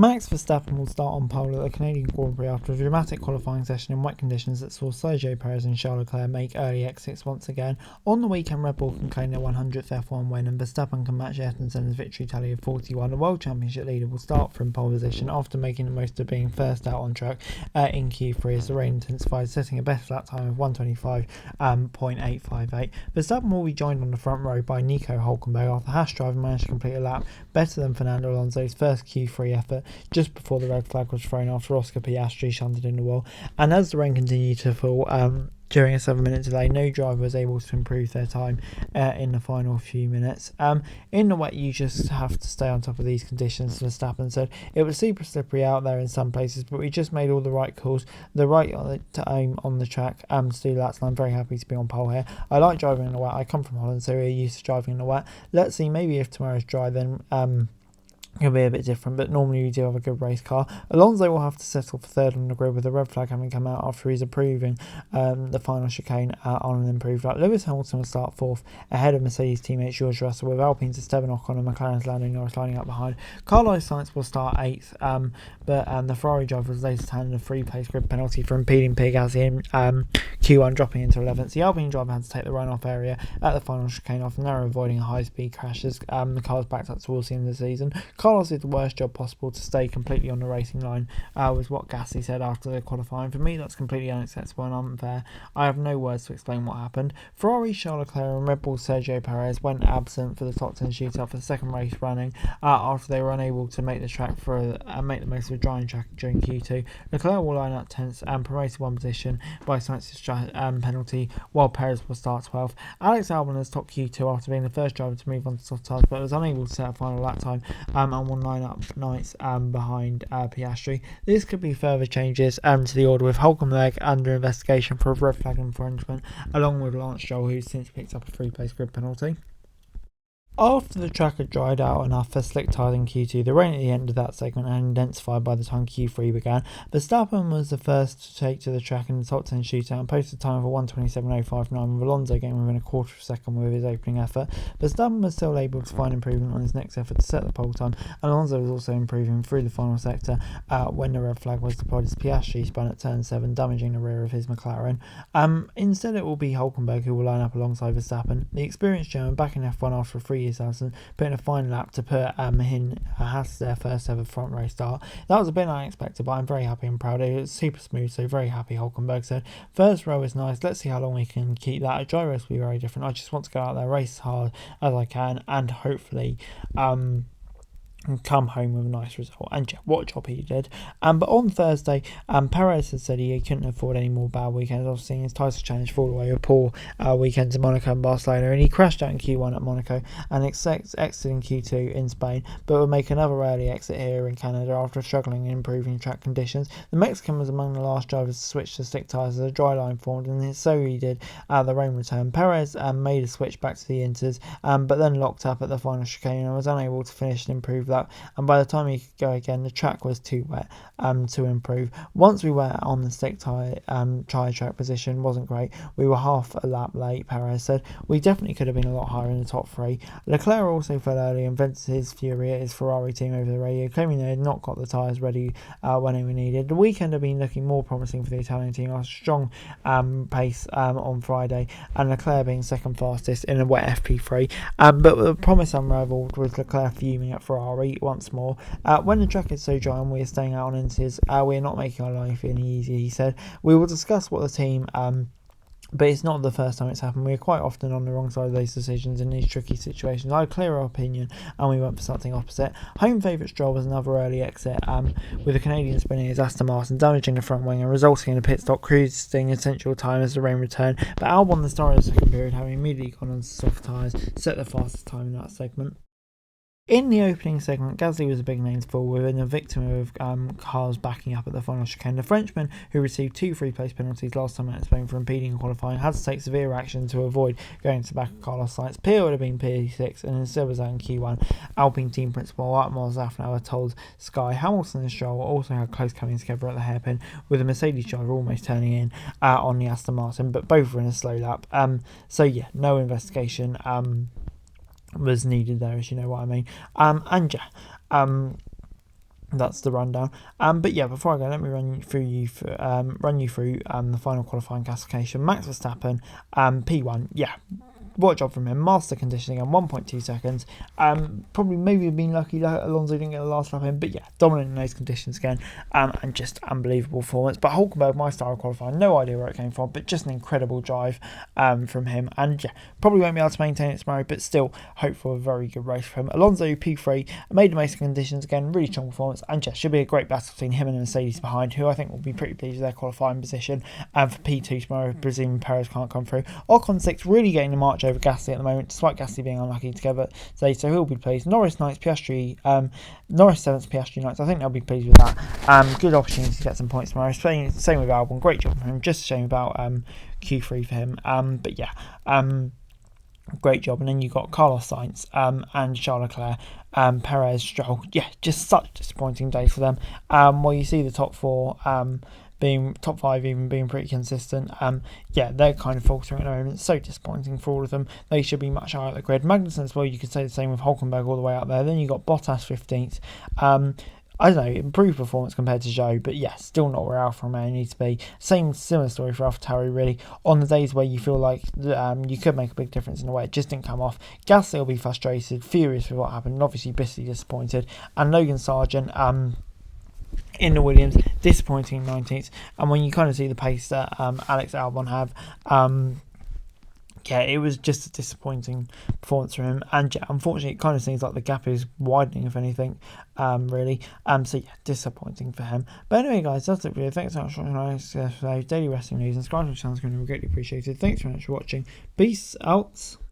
Max Verstappen will start on pole at the Canadian Grand Prix after a dramatic qualifying session in wet conditions that saw Sergio Perez and Charles Leclerc make early exits once again. On the weekend, Red Bull can claim their 100th F1 win and Verstappen can match Ayrton Senna's victory tally of 41. The World Championship leader will start from pole position after making the most of being first out on track in Q3 as the rain intensified, setting a best lap time of 1:25.858. Verstappen will be joined on the front row by Nico Hülkenberg after the Haas driver managed to complete a lap better than Fernando Alonso's first Q3 effort just before the red flag was thrown after Oscar Piastri shunted in the wall. And as the rain continued to fall during a 7-minute delay, no driver was able to improve their time in the final few minutes. In the wet, you just have to stay on top of these conditions, Verstappen said. It was super slippery out there in some places, but we just made all the right calls, the right time on the track to do that, and I'm very happy to be on pole here. I like driving in the wet. I come from Holland, so we're used to driving in the wet. Let's see, maybe if tomorrow's dry, then it'll be a bit different, but normally we do have a good race car. Alonso will have to settle for third on the grid with the red flag having come out after he's approving the final chicane on an improved lap. Lewis Hamilton will start fourth ahead of Mercedes teammate George Russell, with Alpine's Esteban Ocon and McLaren's Lando Norris lining up behind. Carlos Sainz will start eighth, but the Ferrari driver was later handed a free-place grid penalty for impeding Pig as in Q1, dropping into 11th. The Alpine driver had to take the runoff area at the final chicane after narrow avoiding a high-speed crash as the cars backed up towards the end of the season. Carlos did the worst job possible to stay completely on the racing line, was what Gasly said after the qualifying. For me, that's completely unacceptable and unfair. I have no words to explain what happened. Ferrari Charles Leclerc and Red Bull Sergio Perez went absent for the top 10 shootout for the second race running after they were unable to make the track make the most of a drying track during Q2. Leclerc will line up 10th and promoted one position by Sainz's penalty, while Perez will start 12th. Alex Albon has topped Q2 after being the first driver to move on to soft tyres, but was unable to set a final lap time and won line-up nights behind Piastri. This could be further changes to the order, with Hülkenberg under investigation for a red flag infringement, along with Lance Stroll, who's since picked up a free-place grid penalty. After the track had dried out enough for slick tyres in Q2, the rain at the end of that segment had intensified by the time Q3 began. Verstappen was the first to take to the track in the top 10 shootout and posted a time of 1:27.059, with Alonso getting within a quarter of a second with his opening effort. Verstappen was still able to find improvement on his next effort to set the pole time. Alonso was also improving through the final sector when the red flag was deployed as Piastri spun at turn 7, damaging the rear of his McLaren. Instead, it will be Hülkenberg who will line up alongside Verstappen. The experienced German back in F1 after 3 years absence, putting a fine lap to put Haas their first ever front row start. That was a bit unexpected, but I'm very happy and proud. It was super smooth, so very happy, Hülkenberg said. First row is nice. Let's see how long we can keep that. A dry race will be very different. I just want to go out there, race as hard as I can, and hopefully and come home with a nice result. And yeah, what a job he did. But on Thursday, Perez had said he couldn't afford any more bad weekends. Obviously, his title challenge fall away with poor weekends in Monaco and Barcelona, and he crashed out in Q1 at Monaco and exited in Q2 in Spain, but would make another early exit here in Canada after struggling in improving track conditions. The Mexican was among the last drivers to switch to slick tyres as a dry line formed, and so he did the rain return. Perez made a switch back to the Inters, but then locked up at the final chicane and was unable to finish and improve that, and by the time he could go again, the track was too wet to improve. Once we were on the slick tyre track position wasn't great. We were half a lap late, Perez said. We definitely could have been a lot higher in the top 3. Leclerc also fell early and vented his fury at his Ferrari team over the radio, claiming they had not got the tyres ready when they were needed. The weekend had been looking more promising for the Italian team after strong pace on Friday, and Leclerc being second fastest in a wet FP3. But the promise unravelled, with Leclerc fuming at Ferrari once more. When the track is so dry and we are staying out on Inters, we are not making our life any easier, he said. We will discuss what the team but it's not the first time it's happened. We are quite often on the wrong side of those decisions in these tricky situations. I had a clearer opinion and we went for something opposite. Home favourite Stroll was another early exit, with the Canadian spinning his Aston Martin, damaging the front wing and resulting in a pit stop, cruising essential time as the rain returned. But Albon, the star of the second period, having immediately gone on soft tyres, set the fastest time in that segment. In the opening segment, Gasly was a big name to fall with and a victim of cars backing up at the final chicane. The Frenchman, who received 2 free-place penalties last time at Spain for impeding qualifying, had to take severe action to avoid going to the back of Carlos Sainz. Pierre would have been P6 and instead was out in Q1. Alpine team principal Otmar Zafnauer told Sky Hamilton and Stroll also had close coming together at the hairpin, with the Mercedes driver almost turning in on the Aston Martin, but both were in a slow lap. So yeah, no investigation was needed there, as you know what I mean. that's the rundown. But yeah, before I go, let me run you through the final qualifying classification. Max Verstappen, P1. Yeah, what a job from him. Master conditioning on 1.2 seconds. Probably maybe been lucky that Alonso didn't get the last lap in, but yeah, dominant in those conditions again. And just unbelievable performance. But Hulkenberg, my style of qualifying, no idea where it came from, but just an incredible drive from him. And yeah, probably won't be able to maintain it tomorrow, but still hope for a very good race for him. Alonso P3, made amazing conditions again, really strong performance, and yeah, should be a great battle between him and Mercedes behind, who I think will be pretty pleased with their qualifying position. And for P2 tomorrow, presuming Perez can't come through. Ocon 6, really getting the march over Gasly at the moment, despite Gasly being unlucky together today, so he'll be pleased. Norris 9th, Piastri, Norris 7th, Piastri 9th. I think they'll be pleased with that. Good opportunity to get some points tomorrow. Same with Albon, great job from him. Just a shame about Q3 for him. But yeah, great job. And then you got Carlos Sainz and Charles Leclerc, Perez, Stroll. Yeah, just such disappointing day for them. Well, you see the top four being top five, even being pretty consistent. Yeah, they're kind of faltering at the moment. So disappointing for all of them. They should be much higher at the grid. Magnussen as well, you could say the same with Hulkenberg all the way up there. Then you got Bottas 15th. I don't know, improved performance compared to Zhou, but yeah, still not where Alfa Romeo needs to be. Similar story for AlphaTauri, really. On the days where you feel like you could make a big difference in a way, it just didn't come off. Gasly will be frustrated, furious with what happened, and obviously bitterly disappointed. And Logan Sargent, in the Williams, disappointing 19th. And when you kind of see the pace that Alex Albon have, yeah, it was just a disappointing performance from him. And yeah, unfortunately, it kind of seems like the gap is widening, if anything, really. So yeah, disappointing for him. But anyway, guys, that's it for you. Thanks so much for watching daily wrestling news, and subscribe to the channel is going to be greatly appreciated. Thanks very much for watching. Peace out.